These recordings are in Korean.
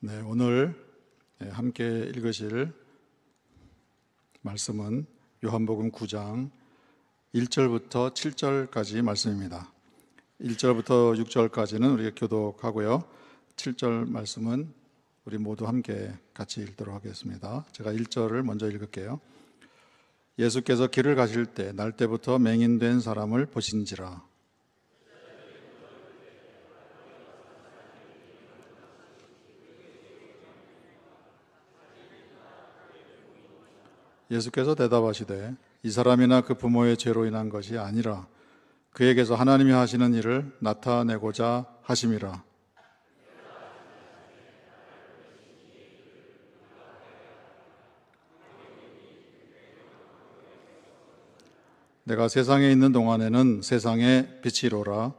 네, 오늘 함께 읽으실 말씀은 요한복음 9장 1절부터 7절까지 말씀입니다. 1절부터 6절까지는 우리가 교독하고요. 7절 말씀은 우리 모두 함께 같이 읽도록 하겠습니다. 제가 1절을 먼저 읽을게요. 예수께서 길을 가실 때 날 때부터 맹인된 사람을 보신지라. 예수께서 대답하시되 이 사람이나 그 부모의 죄로 인한 것이 아니라 그에게서 하나님이 하시는 일을 나타내고자 하심이라. 내가 세상에 있는 동안에는 세상의 빛이로라.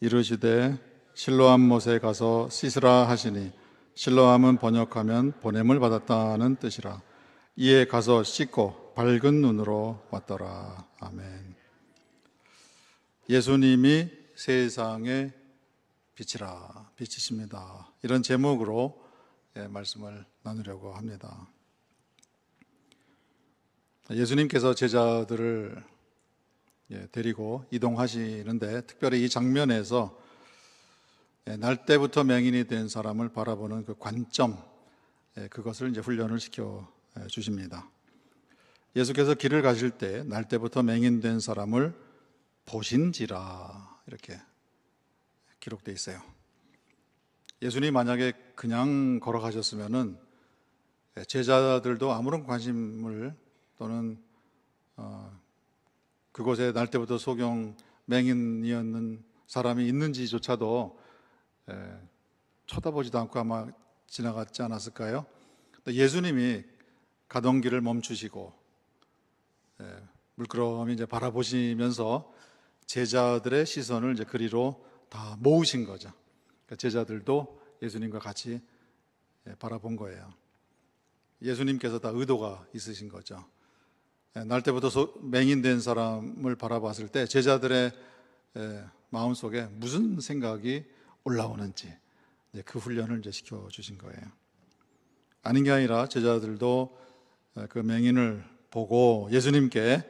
이르시되 실로암 못에 가서 씻으라 하시니, 실로암은 번역하면 보냄을 받았다는 뜻이라. 이에 가서 씻고 밝은 눈으로 왔더라. 아멘. 예수님이 세상의 빛이라, 빛이십니다. 이런 제목으로 말씀을 나누려고 합니다. 예수님께서 제자들을 데리고 이동하시는데, 특별히 이 장면에서 날 때부터 맹인이 된 사람을 바라보는 그 관점, 그것을 이제 훈련을 시켜 주십니다. 예수께서 길을 가실 때 날 때부터 맹인된 사람을 보신지라, 이렇게 기록되어 있어요. 예수님이 만약에 그냥 걸어가셨으면은 제자들도 아무런 관심을 또는 그곳에 날 때부터 소경 맹인이었는 사람이 있는지조차도 쳐다보지도 않고 아마 지나갔지 않았을까요? 예수님이 가던 길을 멈추시고 물끄러미 이제 바라보시면서 제자들의 시선을 이제 그리로 다 모으신 거죠. 그러니까 제자들도 예수님과 같이 바라본 거예요. 예수님께서 다 의도가 있으신 거죠. 날 때부터 맹인된 사람을 바라봤을 때 제자들의 마음속에 무슨 생각이 올라오는지 그 훈련을 이제 시켜주신 거예요. 아닌 게 아니라 제자들도 그 맹인을 보고 예수님께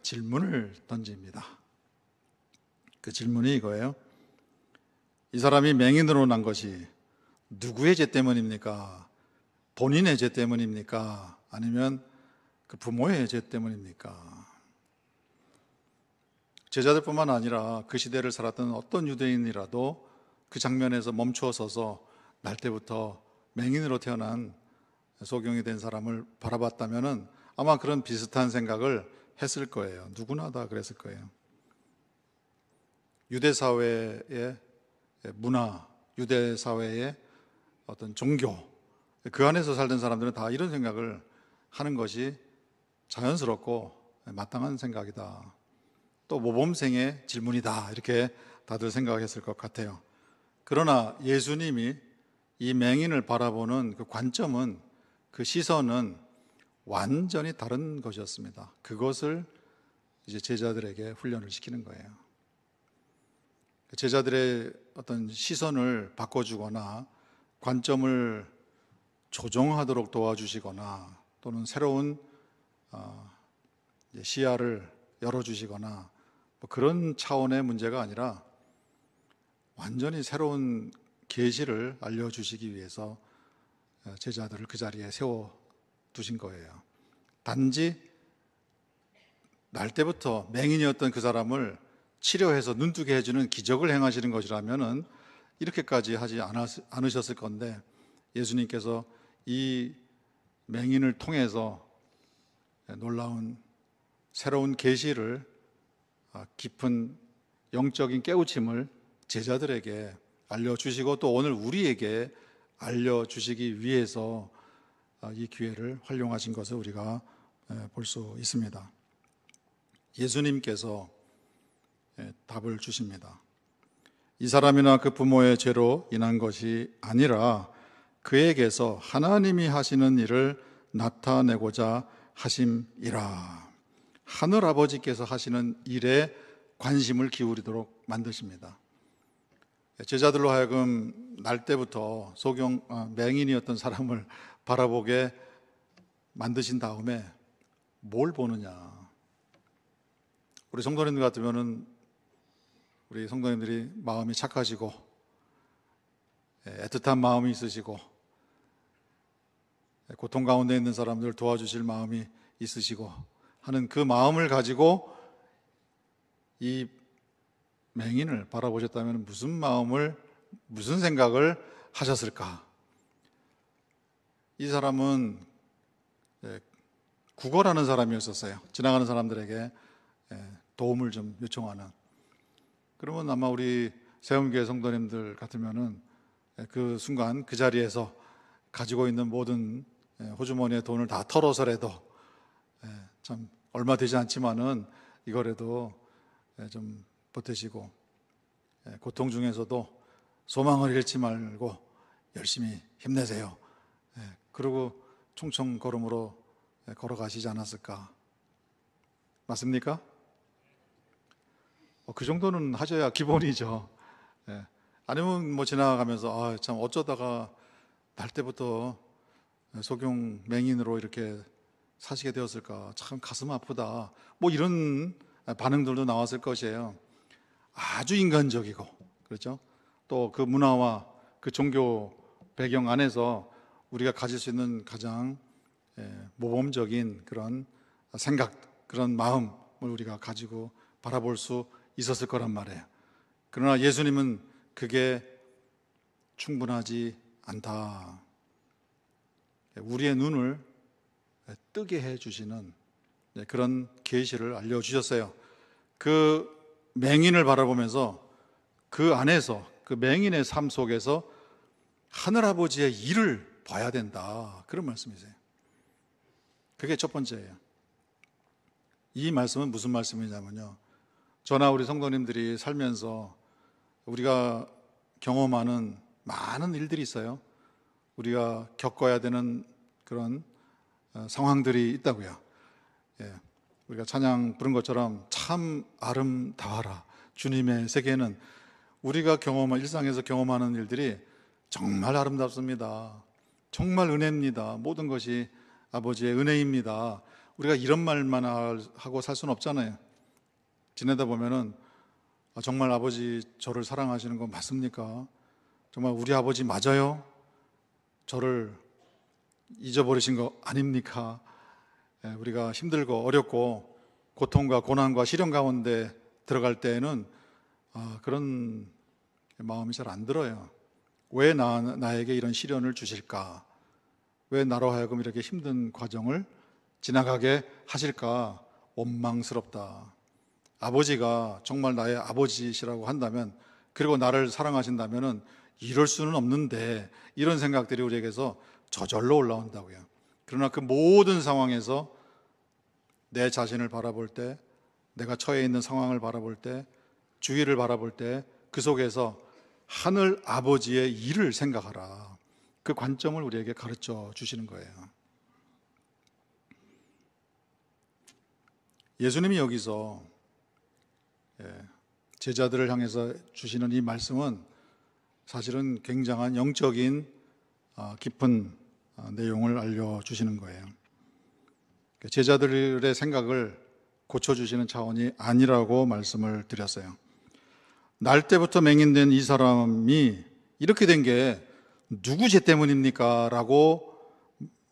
질문을 던집니다. 그 질문이 이거예요. 이 사람이 맹인으로 난 것이 누구의 죄 때문입니까? 본인의 죄 때문입니까? 아니면 그 부모의 죄 때문입니까? 제자들뿐만 아니라 그 시대를 살았던 어떤 유대인이라도 그 장면에서 멈추어 서서 날 때부터 맹인으로 태어난 소경이 된 사람을 바라봤다면 아마 그런 비슷한 생각을 했을 거예요. 누구나 다 그랬을 거예요. 유대 사회의 문화, 유대 사회의 어떤 종교, 그 안에서 살던 사람들은 다 이런 생각을 하는 것이 자연스럽고 마땅한 생각이다. 또 모범생의 질문이다, 이렇게 다들 생각했을 것 같아요. 그러나 예수님이 이 맹인을 바라보는 그 관점은, 그 시선은 완전히 다른 것이었습니다. 그것을 이제 제자들에게 훈련을 시키는 거예요. 제자들의 어떤 시선을 바꿔주거나 관점을 조정하도록 도와주시거나 또는 새로운 시야를 열어주시거나 그런 차원의 문제가 아니라 완전히 새로운 계시를 알려주시기 위해서 제자들을 그 자리에 세워두신 거예요. 단지 날 때부터 맹인이었던 그 사람을 치료해서 눈뜨게 해주는 기적을 행하시는 것이라면 이렇게까지 하지 않으셨을 건데, 예수님께서 이 맹인을 통해서 놀라운 새로운 계시를, 깊은 영적인 깨우침을 제자들에게 알려주시고 또 오늘 우리에게 알려주시기 위해서 이 기회를 활용하신 것을 우리가 볼 수 있습니다. 예수님께서 답을 주십니다. 이 사람이나 그 부모의 죄로 인한 것이 아니라 그에게서 하나님이 하시는 일을 나타내고자 하심이라. 하늘 아버지께서 하시는 일의 관심을 기울이도록 만드십니다. 제자들로 하여금 날 때부터 맹인이었던 사람을 바라보게 만드신 다음에 뭘 보느냐. 우리 성도님들 같으면은 우리 성도님들이 마음이 착하시고 애틋한 마음이 있으시고 고통 가운데 있는 사람들 도와주실 마음이 있으시고 하는 그 마음을 가지고 이 맹인을 바라보셨다면 무슨 생각을 하셨을까? 이 사람은 구걸하는 사람이었었어요. 지나가는 사람들에게 도움을 좀 요청하는. 그러면 아마 우리 세움교회 성도님들 같으면은 그 순간 그 자리에서 가지고 있는 모든 호주머니의 돈을 다 털어서라도 참 얼마 되지 않지만은 이거라도 좀 보태시고 고통 중에서도 소망을 잃지 말고 열심히 힘내세요. 그리고 총총 걸음으로 걸어가시지 않았을까? 맞습니까? 그 정도는 하셔야 기본이죠. 아니면 뭐 지나가면서 참 어쩌다가 날 때부터 소경 맹인으로 이렇게 사시게 되었을까? 참 가슴 아프다. 뭐 이런 반응들도 나왔을 것이에요. 아주 인간적이고, 그렇죠? 또 그 문화와 그 종교 배경 안에서 우리가 가질 수 있는 가장 모범적인 그런 생각, 그런 마음을 우리가 가지고 바라볼 수 있었을 거란 말이에요. 그러나 예수님은 그게 충분하지 않다. 우리의 눈을 뜨게 해주시는 그런 계시를 알려주셨어요. 그 맹인을 바라보면서 그 안에서 그 맹인의 삶 속에서 하늘아버지의 일을 봐야 된다. 그런 말씀이세요. 그게 첫 번째예요. 이 말씀은 무슨 말씀이냐면요, 저나 우리 성도님들이 살면서 우리가 경험하는 많은 일들이 있어요. 우리가 겪어야 되는 그런 상황들이 있다고요. 우리가 찬양 부른 것처럼 참 아름다워라. 주님의 세계는 우리가 일상에서 경험하는 일들이 정말 아름답습니다. 정말 은혜입니다. 모든 것이 아버지의 은혜입니다. 우리가 이런 말만 하고 살 수는 없잖아요. 지내다 보면은 정말 아버지 저를 사랑하시는 건 맞습니까? 정말 우리 아버지 맞아요? 저를 잊어버리신 거 아닙니까? 우리가 힘들고 어렵고 고통과 고난과 시련 가운데 들어갈 때에는 그런 마음이 잘 안 들어요. 왜 나에게 이런 시련을 주실까? 왜 나로 하여금 이렇게 힘든 과정을 지나가게 하실까? 원망스럽다. 아버지가 정말 나의 아버지시라고 한다면, 그리고 나를 사랑하신다면 이럴 수는 없는데, 이런 생각들이 우리에게서 저절로 올라온다고요. 그러나 그 모든 상황에서 내 자신을 바라볼 때, 내가 처해 있는 상황을 바라볼 때, 주위를 바라볼 때, 그 속에서 하늘 아버지의 일을 생각하라. 그 관점을 우리에게 가르쳐 주시는 거예요. 예수님이 여기서 제자들을 향해서 주시는 이 말씀은 사실은 굉장한 영적인 깊은 내용을 알려주시는 거예요. 제자들의 생각을 고쳐주시는 차원이 아니라고 말씀을 드렸어요. 날 때부터 맹인된 이 사람이 이렇게 된 게 누구 죄 때문입니까? 라고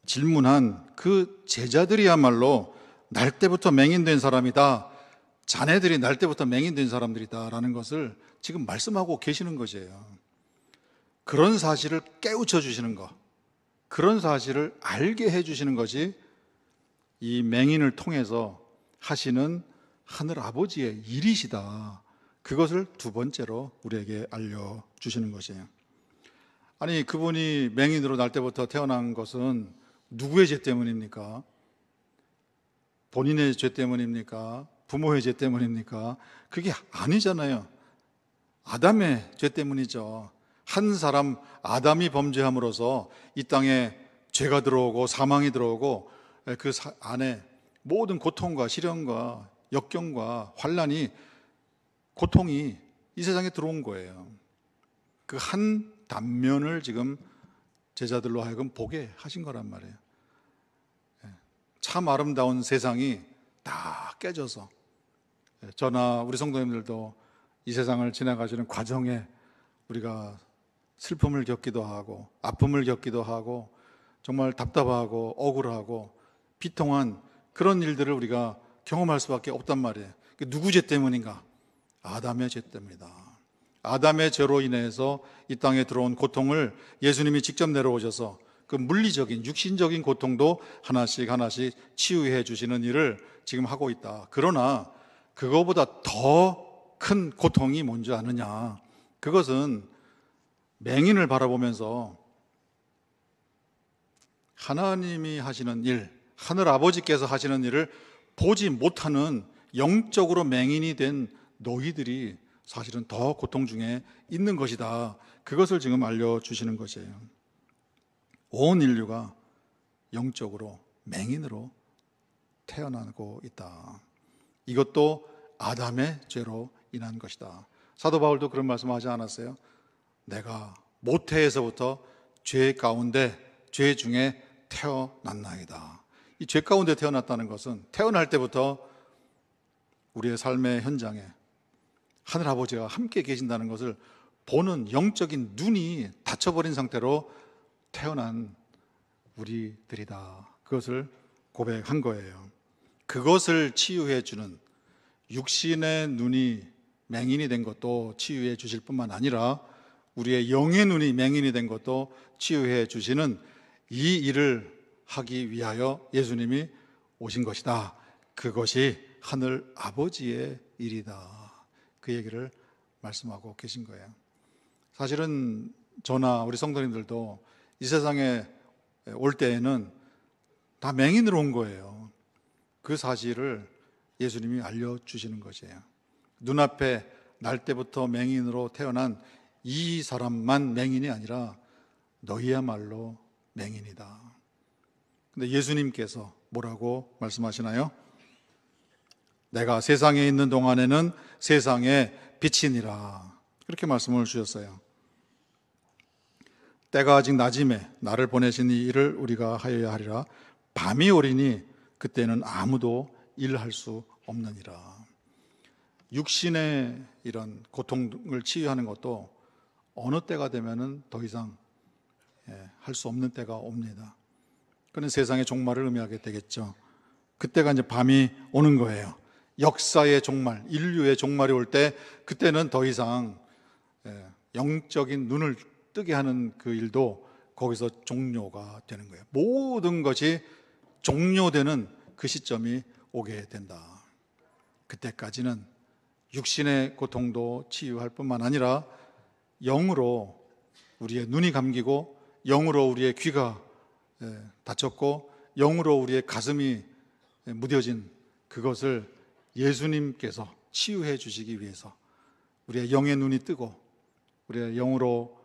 질문한 그 제자들이야말로 날 때부터 맹인된 사람이다, 자네들이 날 때부터 맹인된 사람들이다 라는 것을 지금 말씀하고 계시는 것이에요. 그런 사실을 깨우쳐 주시는 것, 그런 사실을 알게 해주시는 것이 이 맹인을 통해서 하시는 하늘 아버지의 일이시다. 그것을 두 번째로 우리에게 알려주시는 것이에요. 아니, 그분이 맹인으로 날 때부터 태어난 것은 누구의 죄 때문입니까? 본인의 죄 때문입니까? 부모의 죄 때문입니까? 그게 아니잖아요. 아담의 죄 때문이죠. 한 사람 아담이 범죄함으로써 이 땅에 죄가 들어오고 사망이 들어오고 그 안에 모든 고통과 시련과 역경과 환난이 고통이 이 세상에 들어온 거예요. 그 한 단면을 지금 제자들로 하여금 보게 하신 거란 말이에요. 참 아름다운 세상이 다 깨져서, 저나 우리 성도님들도 이 세상을 지나가시는 과정에 우리가 슬픔을 겪기도 하고 아픔을 겪기도 하고 정말 답답하고 억울하고 비통한 그런 일들을 우리가 경험할 수밖에 없단 말이에요. 누구 죄 때문인가? 아담의 죄 때문이다. 아담의 죄로 인해서 이 땅에 들어온 고통을 예수님이 직접 내려오셔서 그 물리적인 육신적인 고통도 하나씩 하나씩 치유해 주시는 일을 지금 하고 있다. 그러나 그거보다 더 큰 고통이 뭔지 아느냐? 그것은 맹인을 바라보면서 하나님이 하시는 일, 하늘 아버지께서 하시는 일을 보지 못하는 영적으로 맹인이 된 너희들이 사실은 더 고통 중에 있는 것이다. 그것을 지금 알려주시는 것이에요. 온 인류가 영적으로 맹인으로 태어나고 있다. 이것도 아담의 죄로 인한 것이다. 사도 바울도 그런 말씀하지 않았어요? 내가 모태에서부터 죄 가운데, 죄 중에 태어났나이다. 이 죄 가운데 태어났다는 것은 태어날 때부터 우리의 삶의 현장에 하늘 아버지가 함께 계신다는 것을 보는 영적인 눈이 닫혀버린 상태로 태어난 우리들이다. 그것을 고백한 거예요. 그것을 치유해 주는, 육신의 눈이 맹인이 된 것도 치유해 주실 뿐만 아니라 우리의 영의 눈이 맹인이 된 것도 치유해 주시는 이 일을 하기 위하여 예수님이 오신 것이다. 그것이 하늘 아버지의 일이다. 그 얘기를 말씀하고 계신 거예요. 사실은 저나 우리 성도님들도 이 세상에 올 때에는 다 맹인으로 온 거예요. 그 사실을 예수님이 알려주시는 것이에요. 눈앞에 날 때부터 맹인으로 태어난 이 사람만 맹인이 아니라 너희야말로 맹인이다. 근데 예수님께서 뭐라고 말씀하시나요? 내가 세상에 있는 동안에는 세상의 빛이니라. 그렇게 말씀을 주셨어요. 때가 아직 낮임에 나를 보내신 이 일을 우리가 하여야 하리라. 밤이 오리니 그때는 아무도 일할 수 없느니라. 육신의 이런 고통을 치유하는 것도 어느 때가 되면은 더 이상 할 수 없는 때가 옵니다. 그는 세상의 종말을 의미하게 되겠죠. 그때가 이제 밤이 오는 거예요. 역사의 종말, 인류의 종말이 올 때 그때는 더 이상 영적인 눈을 뜨게 하는 그 일도 거기서 종료가 되는 거예요. 모든 것이 종료되는 그 시점이 오게 된다. 그때까지는 육신의 고통도 치유할 뿐만 아니라 영으로 우리의 눈이 감기고 영으로 우리의 귀가 닫혔고 영으로 우리의 가슴이 무뎌진 그것을 예수님께서 치유해 주시기 위해서 우리의 영의 눈이 뜨고 우리의 영으로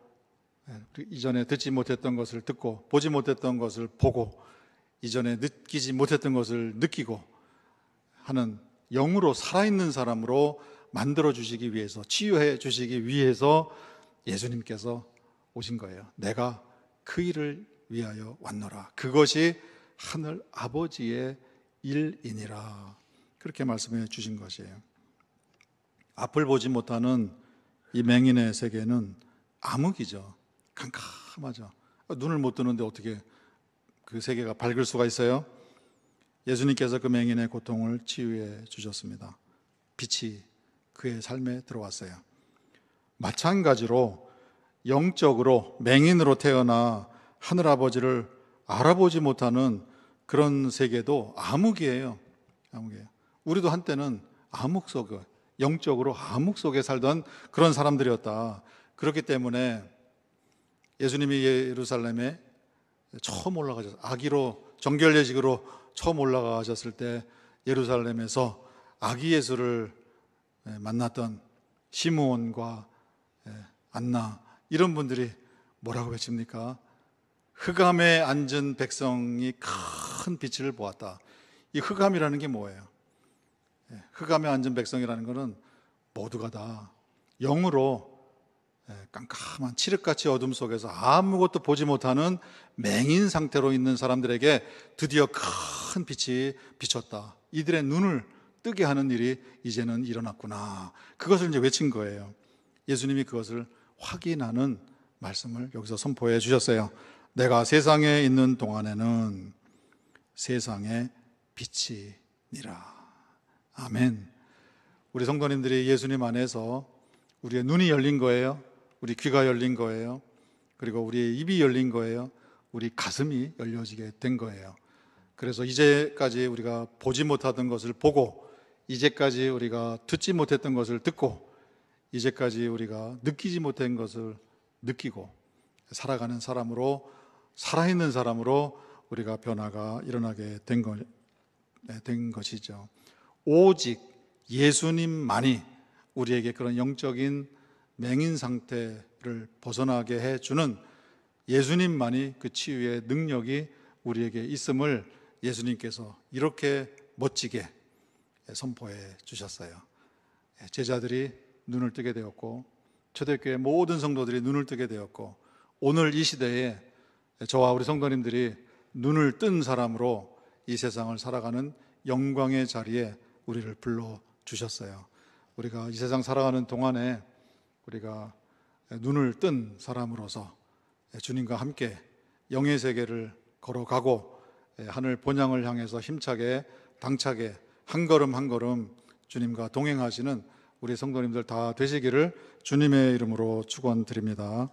이전에 듣지 못했던 것을 듣고 보지 못했던 것을 보고 이전에 느끼지 못했던 것을 느끼고 하는 영으로 살아있는 사람으로 만들어 주시기 위해서, 치유해 주시기 위해서 예수님께서 오신 거예요. 내가 그 일을 위하여 왔노라. 그것이 하늘 아버지의 일이니라. 그렇게 말씀해 주신 것이에요. 앞을 보지 못하는 이 맹인의 세계는 암흑이죠. 캄캄하죠. 눈을 못 뜨는데 어떻게 그 세계가 밝을 수가 있어요? 예수님께서 그 맹인의 고통을 치유해 주셨습니다. 빛이 그의 삶에 들어왔어요. 마찬가지로 영적으로 맹인으로 태어나 하늘아버지를 알아보지 못하는 그런 세계도 암흑이에요. 암흑이에요. 우리도 한때는 암흑 속에, 영적으로 암흑 속에 살던 그런 사람들이었다. 그렇기 때문에 예수님이 예루살렘에 처음 올라가셨어요. 아기로 정결 예식으로 처음 올라가셨을 때 예루살렘에서 아기 예수를 만났던 시므온과 안나 이런 분들이 뭐라고 외칩니까? 흑암에 앉은 백성이 큰 빛을 보았다. 이 흑암이라는 게 뭐예요? 흑암에 앉은 백성이라는 것은 모두가 다 영으로 깜깜한 칠흑같이 어둠 속에서 아무것도 보지 못하는 맹인 상태로 있는 사람들에게 드디어 큰 빛이 비쳤다. 이들의 눈을 뜨게 하는 일이 이제는 일어났구나. 그것을 이제 외친 거예요. 예수님이 그것을 확인하는 말씀을 여기서 선포해 주셨어요. 내가 세상에 있는 동안에는 세상의 빛이니라. 아멘. 우리 성도님들이 예수님 안에서 우리의 눈이 열린 거예요. 우리 귀가 열린 거예요. 그리고 우리의 입이 열린 거예요. 우리 가슴이 열려지게 된 거예요. 그래서 이제까지 우리가 보지 못하던 것을 보고, 이제까지 우리가 듣지 못했던 것을 듣고, 이제까지 우리가 느끼지 못한 것을 느끼고 살아가는 사람으로, 살아있는 사람으로 우리가 변화가 일어나게 된 것이죠. 오직 예수님만이 우리에게 그런 영적인 맹인 상태를 벗어나게 해주는, 예수님만이 그 치유의 능력이 우리에게 있음을 예수님께서 이렇게 멋지게 선포해 주셨어요. 제자들이 눈을 뜨게 되었고, 초대교회 모든 성도들이 눈을 뜨게 되었고, 오늘 이 시대에 저와 우리 성도님들이 눈을 뜬 사람으로 이 세상을 살아가는 영광의 자리에 우리를 불러주셨어요. 우리가 이 세상 살아가는 동안에 우리가 눈을 뜬 사람으로서 주님과 함께 영의 세계를 걸어가고 하늘 본향을 향해서 힘차게 당차게 한 걸음 한 걸음 주님과 동행하시는 우리 성도님들 다 되시기를 주님의 이름으로 축원드립니다.